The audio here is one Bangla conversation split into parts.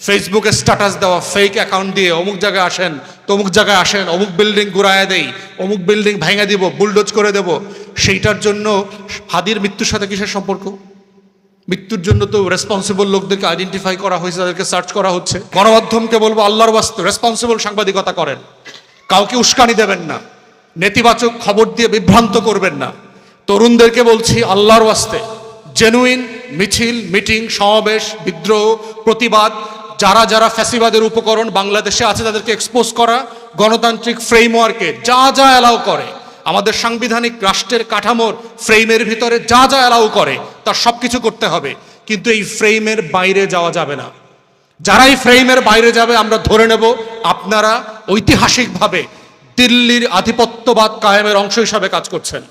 ফেসবুকে স্ট্যাটাস দেওয়া ফেক অ্যাকাউন্ট দিয়ে অমুক জায়গায় আসেন, তমুক জায়গায় আসেন, অমুক বিল্ডিং ঘুরায় দেই, অমুক বিল্ডিং ভেঙে দিব, বুলডোজ করে দেব, সেইটার জন্য হাদির মৃত্যুর সাথে কিসের সম্পর্ক? মৃত্যুর জন্য তো রেসপন্সিবল লোকদেরকে আইডেন্টিফাই করা হয়েছে, তাদেরকে সার্চ করা হচ্ছে। গণমাধ্যমকে বলবো আল্লাহর ওয়াস্তে রেসপন্সিবল সাংবাদিকতা করেন, কাউকে উস্কানি দেবেন না, নেতিবাচক খবর দিয়ে বিভ্রান্ত করবেন না। তরুণদেরকে বলছি আল্লাহর ওয়াস্তে জেনুইন মিছিল, মিটিং, সমাবেশ, বিদ্রোহ, প্রতিবাদ, যারা যারা ফ্যাসিবাদের উপকরণ বাংলাদেশে আছে তাদেরকে এক্সপোজ করা, গণতান্ত্রিক ফ্রেমওয়ার্কে যা যা অ্যালাউ করে, আমাদের সাংবিধানিক রাষ্ট্রের কাঠামোর ফ্রেমের ভিতরে যা যা অ্যালাউ করে তার সব কিছু করতে হবে, কিন্তু এই ফ্রেমের বাইরে যাওয়া যাবে না। যারা এই ফ্রেমের বাইরে যাবে আমরা ধরে নেব আপনারা ঐতিহাসিকভাবে দিল্লির আধিপত্যবাদ কায়েমের অংশ হিসাবে কাজ করছেন।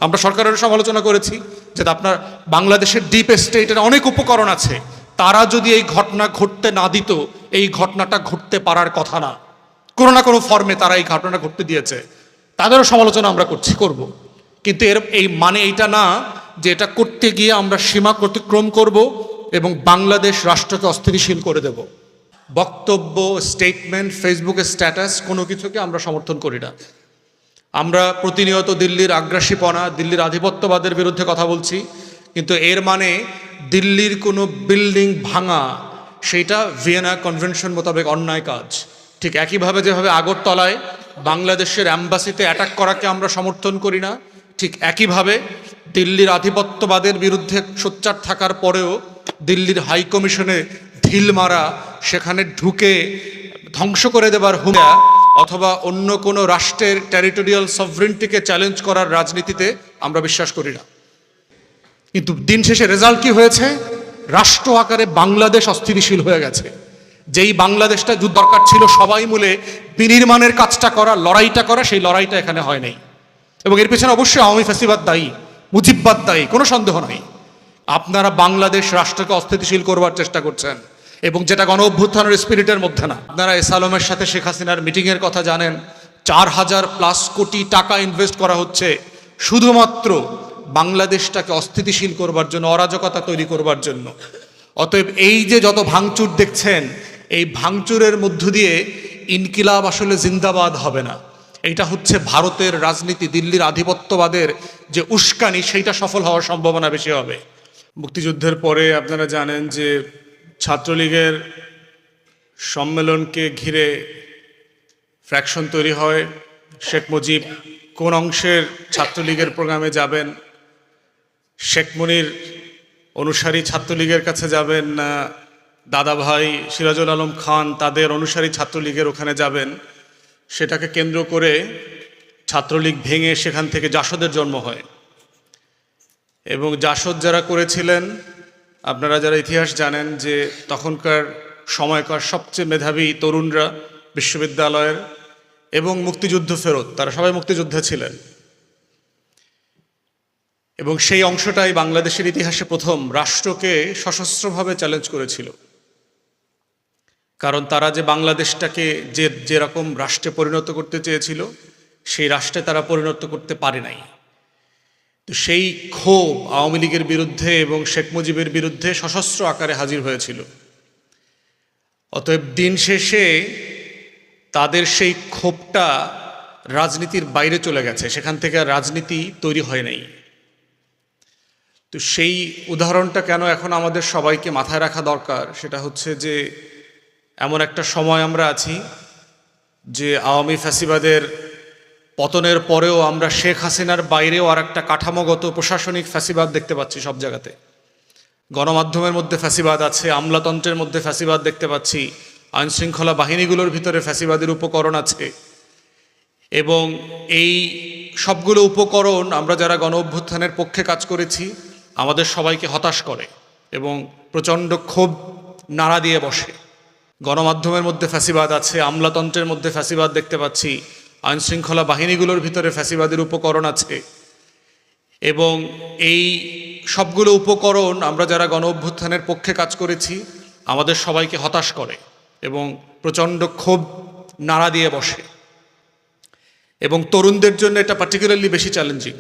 আমরা সরকারের সমালোচনা করেছি যে আপনার বাংলাদেশের ডিপ স্টেটের অনেক উপকরণ আছে, তারা যদি এই ঘটনা ঘটতে না দিত এই ঘটনাটা ঘটতে পারার কথা না। কোনো না কোনো ফর্মে তারা এই ঘটনাটা ঘটতে দিয়েছে, তাদেরও সমালোচনা আমরা করব, কিন্তু এর এই মানে এইটা না যে এটা করতে গিয়ে আমরা সীমা অতিক্রম করব এবং বাংলাদেশ রাষ্ট্রকে অস্থিতিশীল করে দেব। বক্তব্য, স্টেটমেন্ট, ফেসবুকের স্ট্যাটাস কোনো কিছুকে আমরা সমর্থন করি না। আমরা প্রতিনিয়ত দিল্লির আগ্রাসীপনা, দিল্লির আধিপত্যবাদের বিরুদ্ধে কথা বলছি, কিন্তু এর মানে দিল্লির কোনো বিল্ডিং ভাঙা সেইটা ভিয়েনা কনভেনশন মোতাবেক অন্যায় কাজ। ঠিক একইভাবে যেভাবে আগরতলায় বাংলাদেশের অ্যাম্বাসিতে অ্যাটাক করাকে আমরা সমর্থন করি না, ঠিক একইভাবে দিল্লির আধিপত্যবাদের বিরুদ্ধে সোচ্চার থাকার পরেও দিল্লির হাই কমিশনে ঢিল মারা, সেখানে ঢুকে ধ্বংস করে দেবার হুমকি অথবা অন্য কোনো রাষ্ট্রের টেরিটোরিয়াল সভরেন্টিকে চ্যালেঞ্জ করার রাজনীতিতে আমরা বিশ্বাস করি না। কিন্তু দিন শেষে রেজাল্ট কি হয়েছে? রাষ্ট্র আকারে বাংলাদেশ অস্থিতিশীল হয়ে গেছে। যেই বাংলাদেশটা যুদ্ধ দরকার ছিল সবাই মিলে বিনির্মাণের কাজটা করা, লড়াইটা করা, সেই লড়াইটা এখানে হয় নাই। এবং এর পেছনে অবশ্যই আওয়ামী ফ্যাসিবাদ দায়ী, মুজিববাদ দায়ী, কোনো সন্দেহ নাই। আপনারা বাংলাদেশ রাষ্ট্রকে অস্থিতিশীল করবার চেষ্টা করছেন এবং যেটা গণ অভ্যুত্থানের স্পিরিটের মধ্যে না। আপনারা এস আলমের সাথে শেখ হাসিনার মিটিংয়ের কথা জানেন, 4,000+ কোটি টাকা ইনভেস্ট করা হচ্ছে শুধুমাত্র বাংলাদেশটাকে অস্থিতিশীল করবার জন্য, অরাজকতা তৈরি করবার জন্য। অতএব এই যে যত ভাঙচুর দেখছেন, এই ভাঙচুরের মধ্য দিয়ে ইনকিলাব আসলে জিন্দাবাদ হবে না। এইটা হচ্ছে ভারতের রাজনীতি, দিল্লির আধিপত্যবাদের যে উস্কানি, সেইটা সফল হওয়ার সম্ভাবনা বেশি হবে। মুক্তিযুদ্ধের পরে আপনারা জানেন যে ছাত্রলীগের সম্মেলনকে ঘিরে ফ্র্যাকশন তৈরি হয়। শেখ মুজিব কোন অংশের ছাত্রলীগের প্রোগ্রামে যাবেন, শেখ মুনির অনুসারী ছাত্রলীগের কাছে যাবেন না দাদাভাই সিরাজুল আলম খান তাদের অনুসারী ছাত্রলীগের ওখানে যাবেন, সেটাকে কেন্দ্র করে ছাত্রলীগ ভেঙে সেখান থেকে জাসদের জন্ম হয়। এবং জাসদ যারা করেছিলেন, আপনারা যারা ইতিহাস জানেন যে তখনকার সময়কার সবচেয়ে মেধাবী তরুণরা বিশ্ববিদ্যালয়ের এবং মুক্তিযুদ্ধ ফেরত, তারা সবাই মুক্তিযোদ্ধা ছিলেন। এবং সেই অংশটাই বাংলাদেশের ইতিহাসে প্রথম রাষ্ট্রকে সশস্ত্রভাবে চ্যালেঞ্জ করেছিল। কারণ তারা যে বাংলাদেশটাকে যেরকম রাষ্ট্রে পরিণত করতে চেয়েছিল, সেই রাষ্ট্রে তারা পরিণত করতে পারে নাই। তো সেই ক্ষোভ আওয়ামী লীগের বিরুদ্ধে এবং শেখ মুজিবের বিরুদ্ধে সশস্ত্র আকারে হাজির হয়েছিল। অতএব দিন শেষে তাদের সেই ক্ষোভটা রাজনীতির বাইরে চলে গেছে, সেখান থেকে রাজনীতি তৈরি হয় নাই। তো সেই উদাহরণটা কেন এখন আমাদের সবাইকে মাথায় রাখা দরকার, সেটা হচ্ছে যে এমন একটা সময় আমরা আছি যে আওয়ামী ফ্যাসিবাদের পতনের পরেও আমরা শেখ হাসিনার বাইরেও আর একটা কাঠামোগত প্রশাসনিক ফ্যাসিবাদ দেখতে পাচ্ছি সব জায়গাতে। গণমাধ্যমের মধ্যে ফ্যাসিবাদ আছে, আমলাতন্ত্রের মধ্যে ফ্যাসিবাদ দেখতে পাচ্ছি, আইনশৃঙ্খলা বাহিনীগুলোর ভিতরে ফ্যাসিবাদের উপকরণ আছে। এবং এই সবগুলো উপকরণ আমরা যারা গণ অভ্যুত্থানের পক্ষে কাজ করেছি আমাদের সবাইকে হতাশ করে এবং প্রচণ্ড ক্ষোভ নাড়া দিয়ে বসে। গণমাধ্যমের মধ্যে ফ্যাসিবাদ আছে, আমলাতন্ত্রের মধ্যে ফ্যাসিবাদ দেখতে পাচ্ছি, আইনশৃঙ্খলা বাহিনীগুলোর ভিতরে ফ্যাসিবাদের উপকরণ আছে। এবং এই সবগুলো উপকরণ আমরা যারা গণ অভ্যুত্থানের পক্ষে কাজ করেছি আমাদের সবাইকে হতাশ করে এবং প্রচণ্ড ক্ষোভ নাড়া দিয়ে বসে। এবং তরুণদের জন্য এটা পার্টিকুলারলি বেশি চ্যালেঞ্জিং,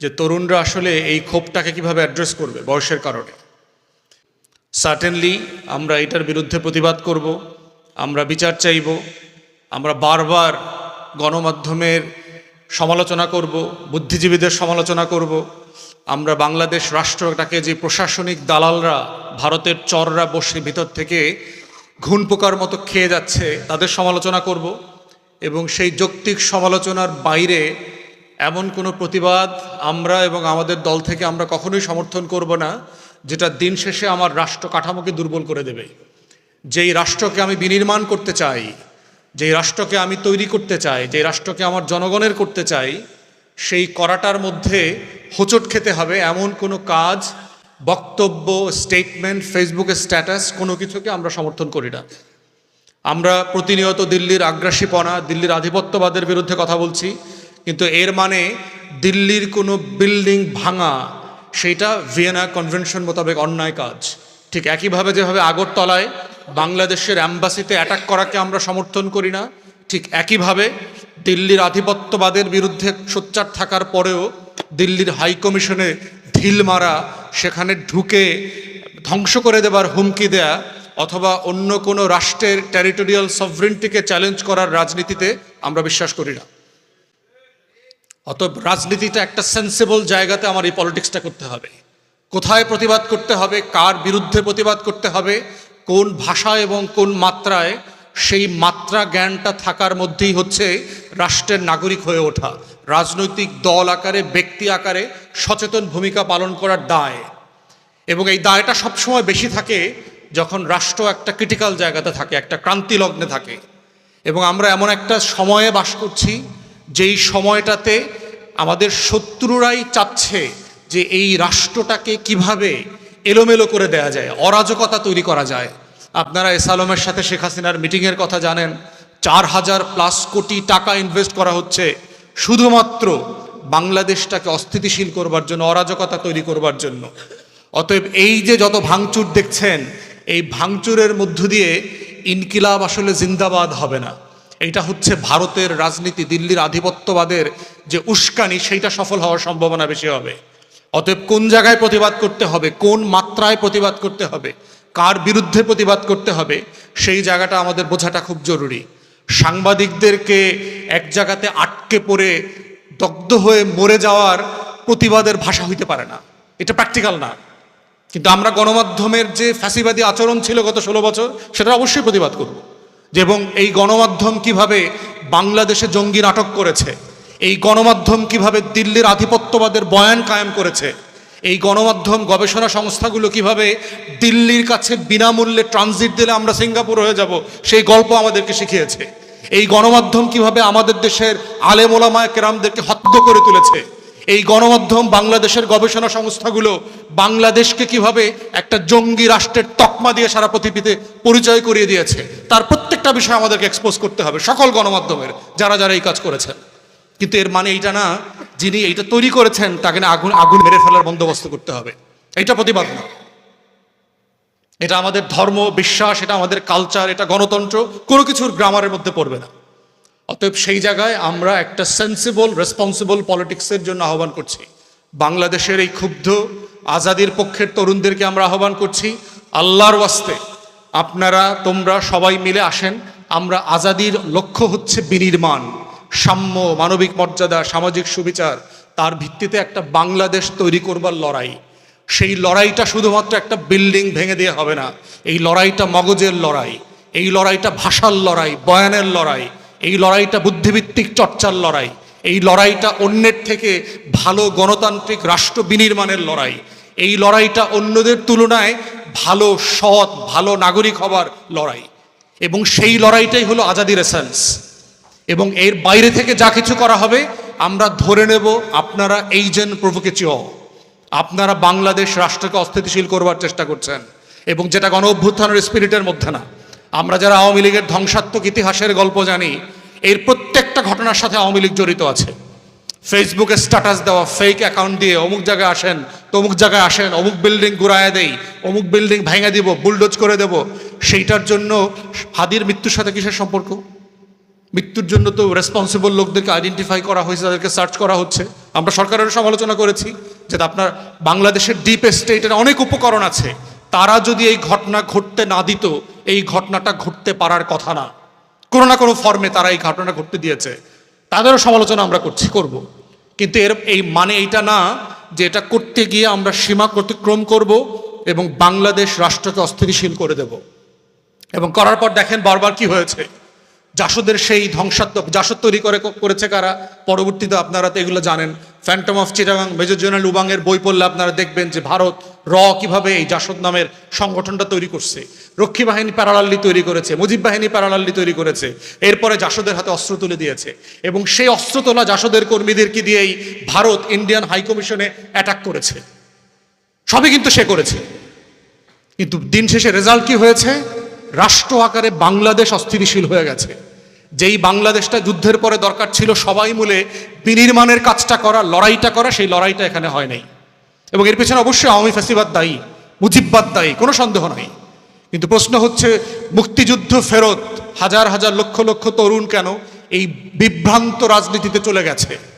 যে তরুণরা আসলে এই ক্ষোভটাকে কিভাবে অ্যাড্রেস করবে বয়সের কারণে। সার্টেনলি আমরা এটার বিরুদ্ধে প্রতিবাদ করব, আমরা বিচার চাইব, আমরা বারবার গণমাধ্যমের সমালোচনা করব, বুদ্ধিজীবীদের সমালোচনা করব, আমরা বাংলাদেশ রাষ্ট্রটাকে যে প্রশাসনিক দালালরা ভারতের চররা বসে ভিতর থেকে ঘুণ পোকার মতো খেয়ে যাচ্ছে তাদের সমালোচনা করব এবং সেই যৌক্তিক সমালোচনার বাইরে এমন কোনো প্রতিবাদ আমরা এবং আমাদের দল থেকে আমরা কখনোই সমর্থন করব না যেটা দিন শেষে আমার রাষ্ট্র কাঠামোকে দুর্বল করে দেবে। যেই রাষ্ট্রকে আমি বিনির্মাণ করতে চাই, যেই রাষ্ট্রকে আমি তৈরি করতে চাই, যেই রাষ্ট্রকে আমার জনগণের করতে চাই, সেই করাটার মধ্যে হোঁচট খেতে হবে এমন কোনো কাজ, বক্তব্য, স্টেটমেন্ট, ফেসবুকের স্ট্যাটাস কোনো কিছুকে আমরা সমর্থন করি না। আমরা প্রতিনিয়ত দিল্লির আগ্রাসীপনা, দিল্লির আধিপত্যবাদের বিরুদ্ধে কথা বলছি, কিন্তু এর মানে দিল্লির কোনো বিল্ডিং ভাঙা সেইটা ভিয়েনা কনভেনশন মোতাবেক অন্যায় কাজ। ঠিক একইভাবে যেভাবে আগরতলায় বাংলাদেশের অ্যাম্বাসিতে অ্যাটাক করাকে আমরা সমর্থন করি না, ঠিক একইভাবে দিল্লির আধিপত্যবাদের বিরুদ্ধে সোচ্চার থাকার পরেও দিল্লির হাই কমিশনে ঢিল মারা, সেখানে ঢুকে ধ্বংস করে দেবার হুমকি দেয়া অথবা অন্য কোনো রাষ্ট্রের টেরিটোরিয়াল সভরেন্টিকে চ্যালেঞ্জ করার রাজনীতিতে আমরা বিশ্বাস করি না। অতএব রাজনীতিটা একটা সেন্সিবল জায়গাতে আমার এই পলিটিক্সটা করতে হবে। কোথায় প্রতিবাদ করতে হবে, কার বিরুদ্ধে প্রতিবাদ করতে হবে, কোন ভাষা এবং কোন মাত্রায়, সেই মাত্রা জ্ঞানটা থাকার মধ্যেই হচ্ছে রাষ্ট্রের নাগরিক হয়ে ওঠা, রাজনৈতিক দল আকারে, ব্যক্তি আকারে সচেতন ভূমিকা পালন করার দায়। এবং এই দায়টা সবসময় বেশি থাকে যখন রাষ্ট্র একটা ক্রিটিক্যাল জায়গাতে থাকে, একটা ক্রান্তি লগ্নে থাকে। এবং আমরা এমন একটা সময়ে বাস করছি যেই সময়টাতে আমাদের শত্রুরাই চাচ্ছে যে এই রাষ্ট্রটাকে কিভাবে এলোমেলো করে দেয়া যায়, অরাজকতা তৈরি করা যায়। আপনারা এসালমের সাথে শেখ হাসিনার মিটিংয়ের কথা জানেন, 4000+ কোটি টাকা ইনভেস্ট করা হচ্ছে শুধুমাত্র বাংলাদেশটাকে অস্থিতিশীল করবার জন্য, অরাজকতা তৈরি করবার জন্য। অতএব এই যে যত ভাঙচুর দেখছেন, এই ভাঙচুরের মধ্য দিয়ে ইনকিলাব আসলে জিন্দাবাদ হবে না। এইটা হচ্ছে ভারতের রাজনীতি, দিল্লির আধিপত্যবাদের যে উস্কানি, সেইটা সফল হওয়ার সম্ভাবনা বেশি হবে। অতএব কোন জায়গায় প্রতিবাদ করতে হবে, কোন মাত্রায় প্রতিবাদ করতে হবে, কার বিরুদ্ধে প্রতিবাদ করতে হবে, সেই জায়গাটা আমাদের বোঝাটা খুব জরুরি। সাংবাদিকদেরকে এক জায়গাতে আটকে পড়ে দগ্ধ হয়ে মরে যাওয়ার প্রতিবাদের ভাষা হইতে পারে না, এটা প্র্যাকটিক্যাল না। কিন্তু আমরা গণমাধ্যমের যে ফ্যাসিবাদী আচরণ ছিল গত 16 বছর, সেটা অবশ্যই প্রতিবাদ করব। এবং এই গণমাধ্যম কিভাবে বাংলাদেশে জঙ্গি নাটক করেছে, এই গণমাধ্যম কিভাবে দিল্লির আধিপত্যবাদের বয়ান কায়েম করেছে, এই গণমাধ্যম গবেষণা সংস্থাগুলো কিভাবে দিল্লির কাছে বিনামূল্যে ট্রানজিট দিলে আমরা সিঙ্গাপুর হয়ে যাব, সেই গল্প আমাদেরকে শিখিয়েছে। এই গণমাধ্যম কিভাবে আমাদের দেশের আলেম ওলামায়ে কেরামদেরকে হত্যা করে তুলেছে। এই গণমাধ্যম, বাংলাদেশের গবেষণা সংস্থাগুলো বাংলাদেশকে কিভাবে একটা জঙ্গি রাষ্ট্রের তকমা দিয়ে সারা পৃথিবীতে পরিচয় করিয়ে দিয়েছে, তার প্রত্যেকটা বিষয় আমাদেরকে এক্সপোজ করতে হবে, সকল গণমাধ্যমের যারা যারা এই কাজ করেছেন। কিন্তু এর মানে এইটা না যিনি এইটা তৈরি করেছেন তাকে না আগুন মেরে ফেলার বন্দোবস্ত করতে হবে, এইটা প্রতিবাদ না। এটা আমাদের ধর্ম, বিশ্বাস, এটা আমাদের কালচার, এটা গণতন্ত্র, কোনো কিছুর গ্রামারের মধ্যে পড়বে না। অতএব সেই জায়গায় আমরা একটা সেন্সিবল, রেসপন্সিবল পলিটিক্সের জন্য আহ্বান করছি। বাংলাদেশের এই ক্ষুব্ধ আজাদির পক্ষের তরুণদেরকে আমরা আহ্বান করছি, আল্লাহর ওয়াস্তে আপনারা, তোমরা সবাই মিলে আসেন। আমরা আজাদির লক্ষ্য হচ্ছে বিনির্মাণ, সাম্য, মানবিক মর্যাদা, সামাজিক সুবিচার, তার ভিত্তিতে একটা বাংলাদেশ তৈরি করবার লড়াই। সেই লড়াইটা শুধুমাত্র একটা বিল্ডিং ভেঙে দিয়ে হবে না, এই লড়াইটা মগজের লড়াই, এই লড়াইটা ভাষার লড়াই, বয়ানের লড়াই, এই লড়াইটা বুদ্ধিভিত্তিক চর্চার লড়াই, এই লড়াইটা অন্যের থেকে ভালো গণতান্ত্রিক রাষ্ট্র বিনির্মাণের লড়াই, এই লড়াইটা অন্যদের তুলনায় ভালো, সৎ, ভালো নাগরিক হবার লড়াই। এবং সেই লড়াইটাই হলো আজাদির এসেন্স। এবং এর বাইরে থেকে যা কিছু করা হবে আমরা ধরে নেব আপনারা এইজেন্ট প্রভোকেচিও, আপনারা বাংলাদেশ রাষ্ট্রকে অস্থিতিশীল করবার চেষ্টা করছেন, এবং যেটা গণ অভ্যুত্থানের স্পিরিটের মধ্যে না। আমরা যারা আওয়ামী লীগের ধ্বংসাত্মক ইতিহাসের গল্প জানি, এর প্রত্যেকটা ঘটনার সাথে আওয়ামী লীগ জড়িত আছে। ফেসবুকে স্ট্যাটাস দেওয়া, ফেক অ্যাকাউন্ট দিয়ে অমুক জায়গায় আসেন, তমুক জায়গায় আসেন, অমুক বিল্ডিং ঘুরায় দেই, অমুক বিল্ডিং ভেঙে দিব, বুলডোজ করে দেব, সেইটার জন্য হাদির মৃত্যুর সাথে কিসের সম্পর্ক? মৃত্যুর জন্য তো রেসপন্সিবল লোকদেরকে আইডেন্টিফাই করা হয়েছে, তাদেরকে সার্চ করা হচ্ছে। আমরা সরকারের সমালোচনা করেছি যে আপনার বাংলাদেশের ডিপ স্টেটের অনেক উপকরণ আছে, তারা যদি এই ঘটনা ঘটতে না দিত, এই ঘটনাটা ঘটতে পারার কথা না। কোনো না কোনো ফর্মে তারা এই ঘটনা ঘটতে দিয়েছে, তাদেরও সমালোচনা আমরা করব। কিন্তু এই মানে এইটা না যে এটা করতে গিয়ে আমরা সীমা অতিক্রম করব এবং বাংলাদেশ রাষ্ট্রকে অস্থিতিশীল করে দেব। এবং করার পর দেখেন বারবার কি হয়েছে। জাসদের সেই ধ্বংসাত্মক জাসদ তৈরি করেছে কারা, পরবর্তীতে আপনারা তো এগুলো জানেন। Phantom of Chittagong, major general উবাংয়ের বই পড়লে আপনারা দেখবেন যে ভারত কিভাবে এই জাসদ নামের সংগঠনটা তৈরি করছে। রক্ষী বাহিনী প্যারালালি তৈরি করেছে, মুজিব বাহিনী প্যারালালি তৈরি করেছে, এরপরে জাসদের হাতে অস্ত্র তুলে দিয়েছে এবং সেই অস্ত্র তোলা জাসদের কর্মীদেরকে দিয়েই ভারত ইন্ডিয়ান হাইকমিশনে অ্যাটাক করেছে। সবই কিন্তু সে করেছে। কিন্তু দিন শেষে রেজাল্ট কি হয়েছে? রাষ্ট্র আকারে বাংলাদেশ অস্থিতিশীল হয়ে গেছে। যেই বাংলাদেশটা যুদ্ধের পরে দরকার ছিল সবাই মিলে বিনির্মাণের কাজটা করা, লড়াইটা করা, সেই লড়াইটা এখানে হয় নাই। এবং এর পেছনে অবশ্যই আওয়ামী ফ্যাসিবাদ দায়ী, মুজিববাদ দায়ী, কোনো সন্দেহ নাই। কিন্তু প্রশ্ন হচ্ছে মুক্তিযুদ্ধ ফেরত হাজার হাজার লক্ষ লক্ষ তরুণ কেন এই বিভ্রান্ত রাজনীতিতে চলে গেছে?